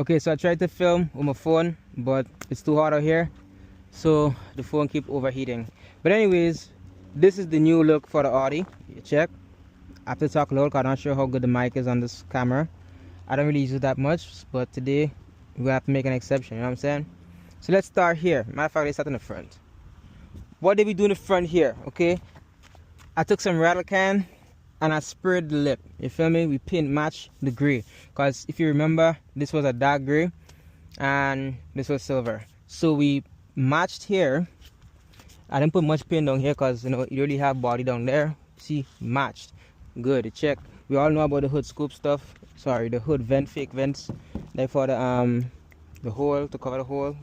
Okay, so I tried to film with my phone, but it's too hot out here, so the phone keep overheating. But anyways, this is the new look for the Audi. You check. I have to talk low, 'cause I'm not sure how good the mic is on this camera. I don't really use it that much, but today we're gonna have to make an exception, you know what I'm saying? So let's start here. Matter of fact, let's start in the front. What did we do in the front here? Okay, I took some rattle can and I sprayed the lip. You feel me? We paint match the gray, because if you remember, this was a dark gray and this was silver. So we matched here. I didn't put much paint down here because you really have body down there. See, matched. Good. Check. We all know about the hood scoop stuff. Sorry, the hood vent, fake vents. Like for the hole, to cover the hole.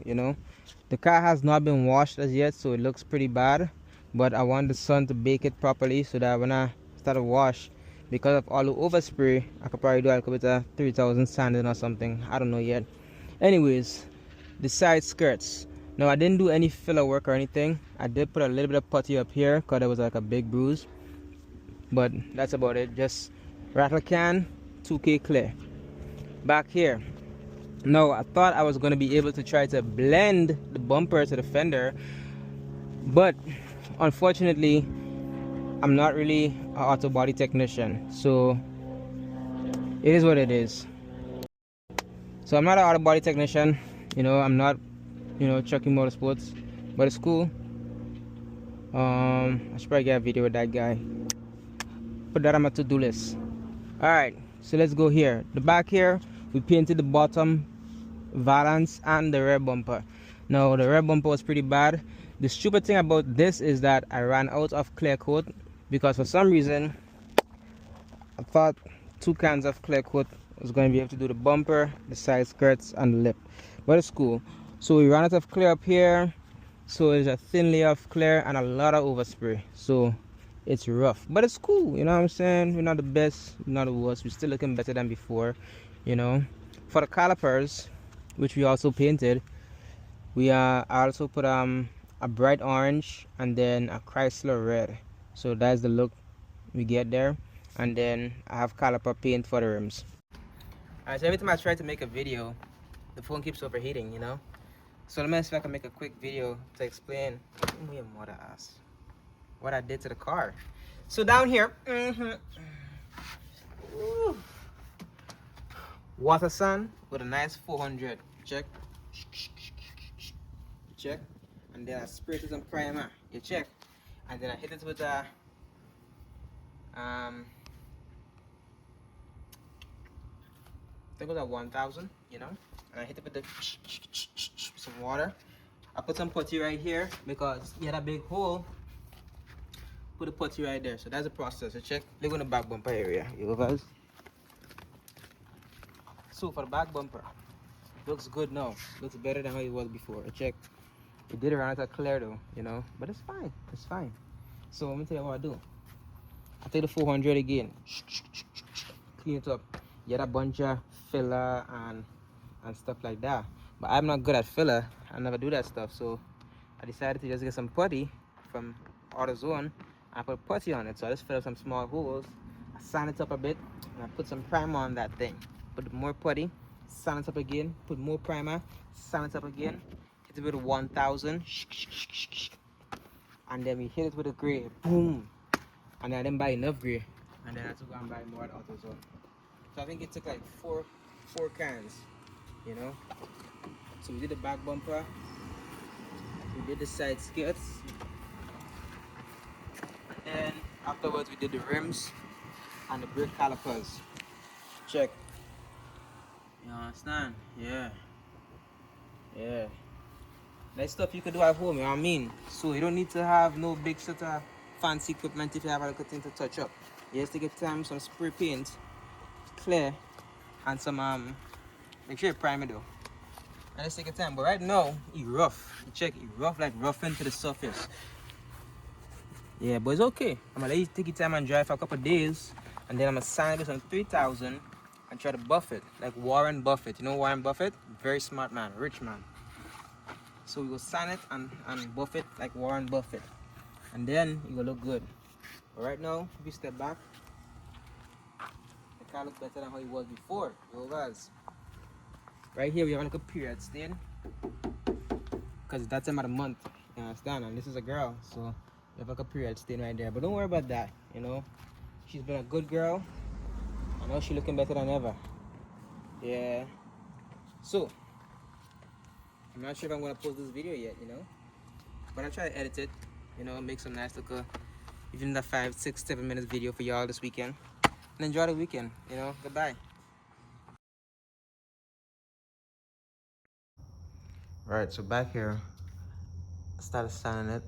The car has not been washed as yet, so it looks pretty bad. But I want the sun to bake it properly so that when I start to wash, because of all the overspray, I could probably do a little bit of 3000 sanding or something. I don't know yet. Anyways, the side skirts. Now I didn't do any filler work or anything. I did put a little bit of putty up here because there was like a big bruise. But that's about it. Just rattle can, 2K clear. Back here. Now I thought I was going to be able to try to blend the bumper to the fender. But unfortunately, I'm not really an auto body technician. So it is what it is. So I'm not an auto body technician. I'm not Chucky Motorsports, but it's cool. I should probably get a video with that guy. Put that on my to-do list. Alright, so let's go here. The back here, we painted the bottom valance and the rear bumper. Now the rear bumper was pretty bad. The stupid thing about this is that I ran out of clear coat, because for some reason I thought 2 cans of clear coat was going to be able to do the bumper, the side skirts, and the lip. But it's cool. So we ran out of clear up here, so there's a thin layer of clear and a lot of overspray, so it's rough, but it's cool. You know what I'm saying? We're not the best, we're not the worst, we're still looking better than before. For the calipers, which we also painted, I also put a bright orange and then a Chrysler red, so that's the look we get there. And then I have caliper paint for the rims. Alright, so every time I try to make a video, the phone keeps overheating, So let me see if I can make a quick video to explain what I did to the car. So down here, water sun with a nice 400. Check. Check. And then I sprayed it some primer. You check. And then I hit it with a I think it was a 1000, and I hit it with some water. I put some putty right here because you had a big hole. Put a putty right there. So that's the process. So check. Look on the back bumper area. You guys. So for the back bumper, looks good now. Looks better than how it was before. Check. It did run out of clear though, but it's fine. It's fine. So let me tell you what I do. I take the 400 again. Clean it up. You had a bunch of filler and stuff like that. But I'm not good at filler. I never do that stuff. So I decided to just get some putty from AutoZone and I put putty on it. So I just fill up some small holes. I sand it up a bit and I put some primer on that thing. Put more putty, sand it up again, put more primer, sand it up again, hit it with a 1000, and then we hit it with a gray. Boom! And then I didn't buy enough gray, and then I had to go and buy more at AutoZone. So I think it took like four cans, So we did the back bumper, we did the side skirts, and then afterwards we did the rims and the brake calipers. Check. You understand? Yeah. That's stuff you could do at home, you know what I mean? So you don't need to have no big sort of fancy equipment if you have a little thing to touch up. You just take your time, some spray paint, clear, and some make sure you prime it though. And just take your time. But right now, it's rough. You check, it's rough, like rough into the surface. Yeah, but it's okay. I'm gonna let you take your time and dry for a couple of days, and then I'm gonna sand it with some 3000 and try to buff it, like Warren Buffett. You know Warren Buffett? Very smart man, rich man. So we will sand it and buff it like Warren Buffett, and then it will look good. But right now, if you step back, the car looks better than how it was before. Yo guys, right here we have like a period stain, because that time of the month, you understand? And this is a girl, so we have like a period stain right there. But don't worry about that, you know. She's been a good girl. I know she's looking better than ever. Yeah. So I'm not sure if I'm gonna post this video yet, you know. But I'll try to edit it, you know, make some nice little, even the 5, 6, 7 minutes video for y'all this weekend. And enjoy the weekend, you know. Goodbye. Right, so back here, I started sanding it.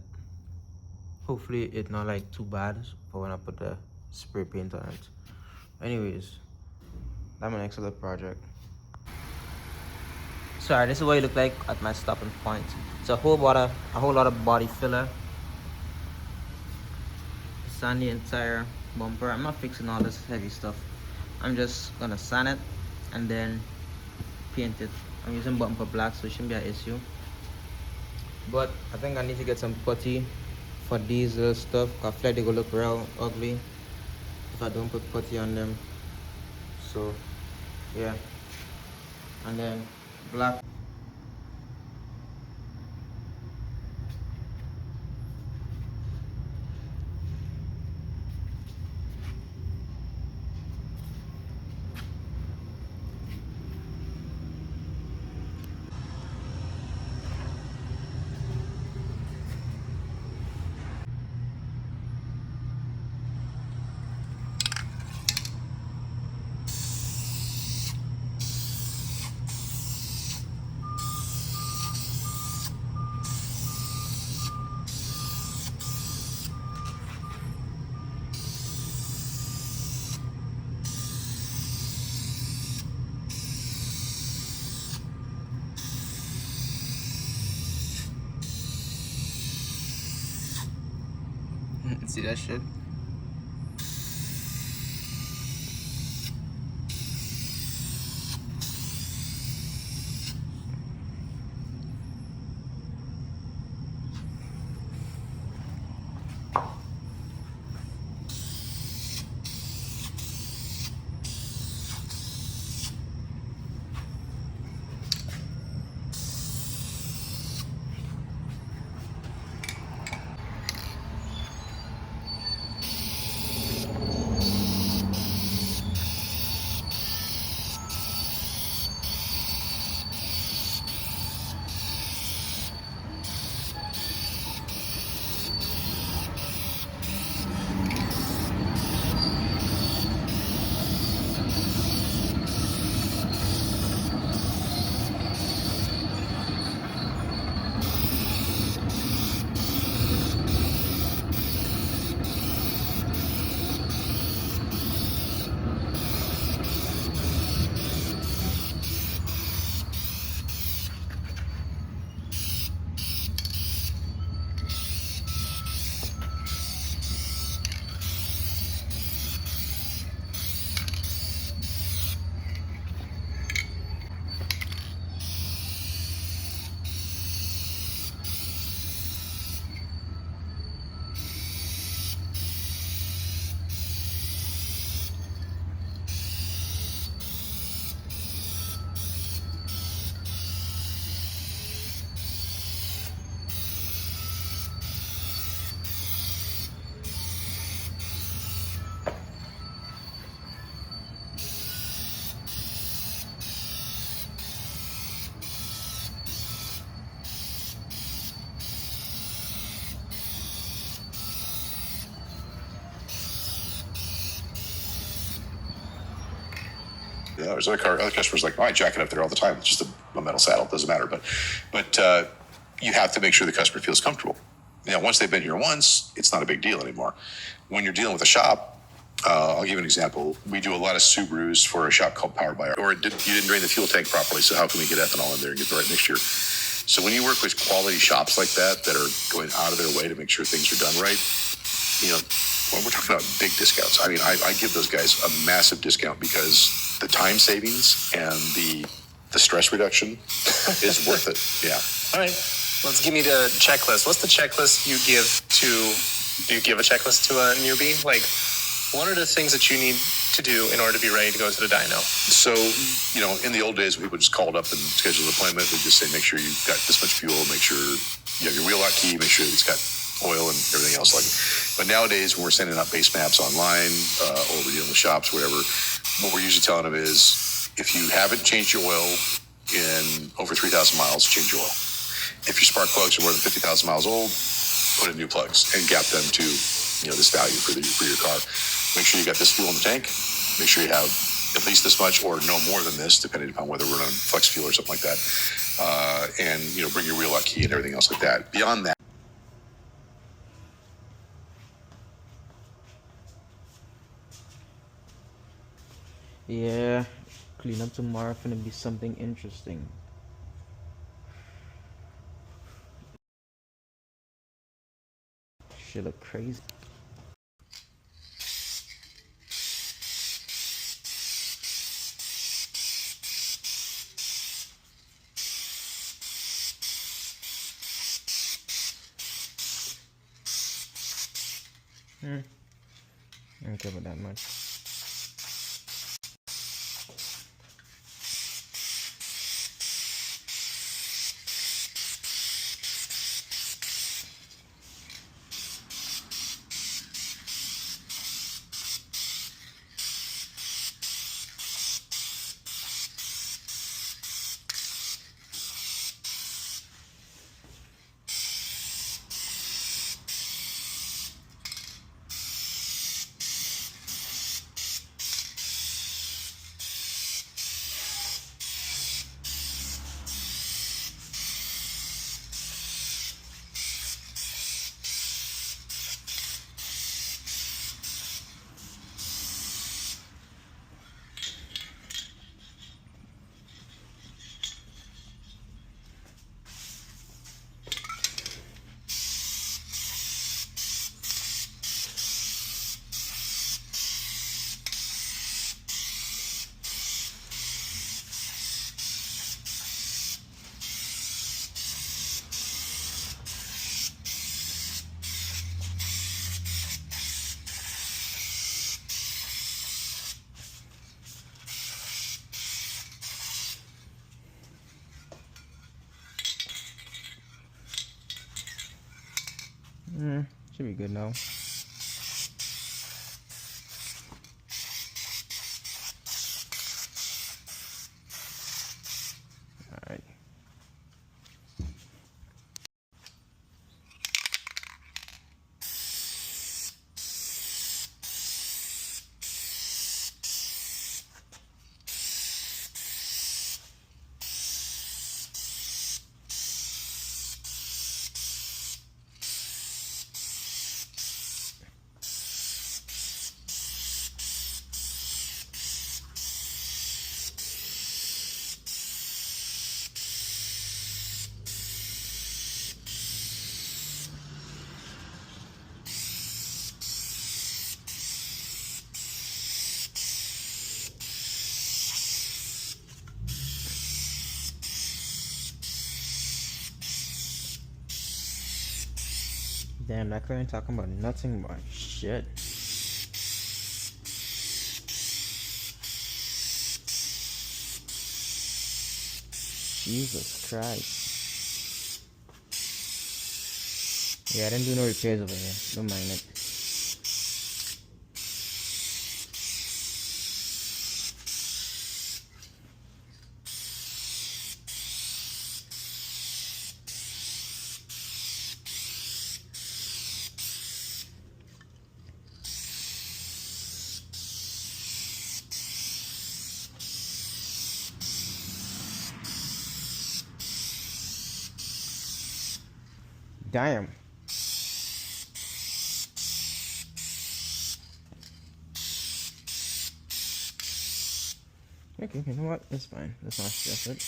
Hopefully it's not like too bad for when I put the spray paint on it. Anyways, that's my next little project. So this is what it look like at my stopping point. It's a whole lot of body filler. Sand the entire bumper. I'm not fixing all this heavy stuff. I'm just gonna sand it and then paint it. I'm using bumper black, so it shouldn't be an issue. But I think I need to get some putty for these stuff. I feel like they go look real ugly if I don't put putty on them. So yeah, and then black. See that shit? Yeah, there's other customers like, oh, I jack it up there all the time. It's just a metal saddle. It doesn't matter. But you have to make sure the customer feels comfortable. You know, once they've been here once, it's not a big deal anymore. When you're dealing with a shop, I'll give you an example. We do a lot of Subarus for a shop called Powered by, or you didn't drain the fuel tank properly, so how can we get ethanol in there and get the right mixture? So when you work with quality shops like that are going out of their way to make sure things are done right, you know, well, we're talking about big discounts. I mean, I give those guys a massive discount because the time savings and the stress reduction is worth it. Yeah. All right. Let's give me the checklist. What's the checklist you give to? Do you give a checklist to a newbie? Like, What are the things that you need to do in order to be ready to go to the dyno? So, in the old days, people just called up and scheduled an appointment. We'd just say, make sure you've got this much fuel, make sure you have your wheel lock key, make sure it's got oil and everything else like it. But nowadays, when we're sending out base maps online, or we're dealing with shops, whatever, what we're usually telling them is, if you haven't changed your oil in over 3,000 miles, change your oil. If your spark plugs are more than 50,000 miles old, put in new plugs and gap them to, this value for your car. Make sure you got this fuel in the tank. Make sure you have at least this much or no more than this, depending upon whether we're on flex fuel or something like that. And, bring your wheel lock key and everything else like that. Beyond that, Yeah, clean up tomorrow gonna be something interesting. Shit look crazy. I don't care about that much. Should be good now. Alright. Damn, that guy ain't talking about nothing but shit. Jesus Christ. Yeah, I didn't do no repairs over here. Don't mind it. Damn. Okay, you know what? It's fine. Let's not stress it.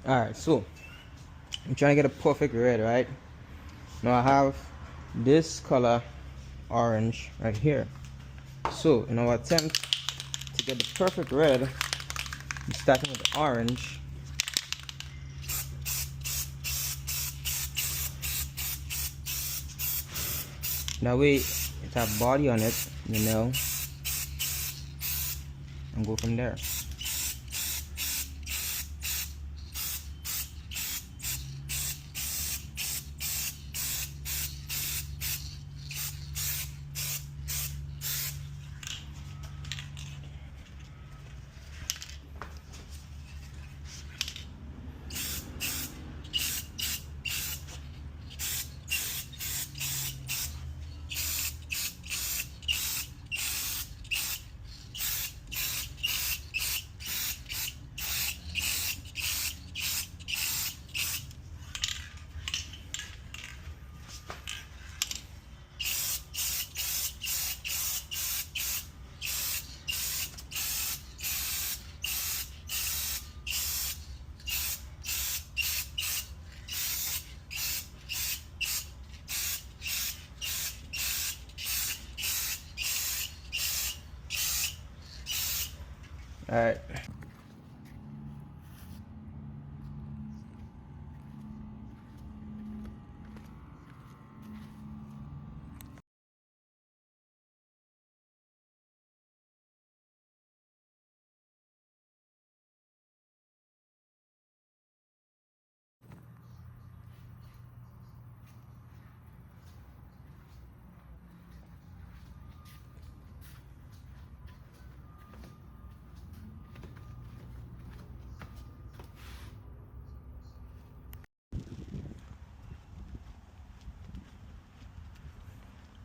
Alright, so I'm trying to get a perfect red, right? Now I have this color orange right here. So in our attempt to get the perfect red, I'm starting with the orange. That way it has body on it, you know, and go from there. Alright.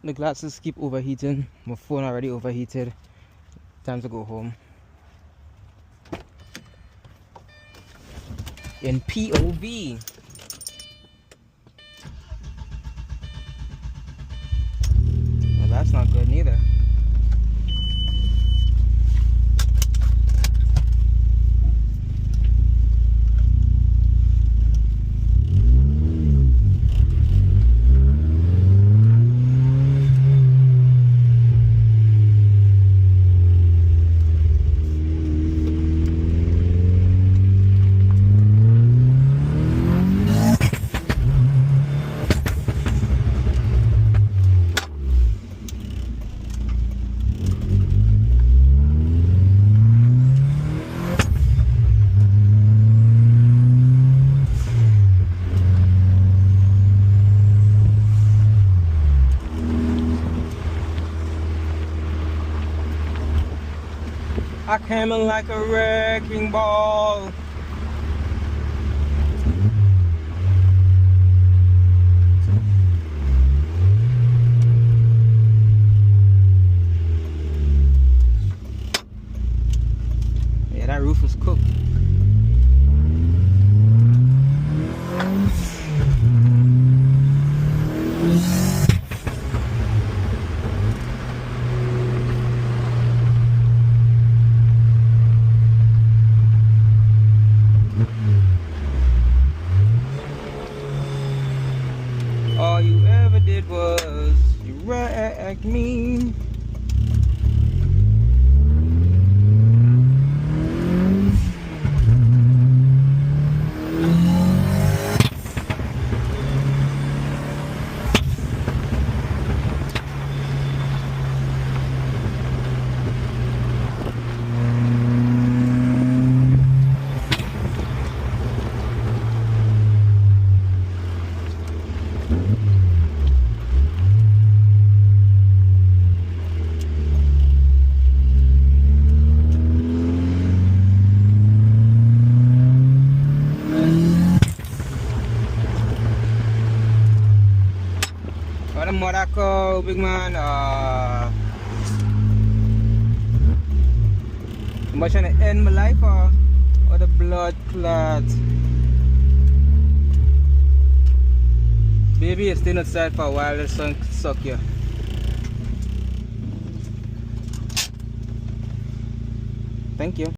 The glasses keep overheating. My phone already overheated. Time to go home. In POV. Well, that's not good neither. I came in like a wrecking ball. Yeah, that roof was cooked. All you ever did was you wrecked me. What a Morocco, big man. Am I trying to end my life or the blood clot? Baby, you stay outside for a while, the sun suck you. Thank you.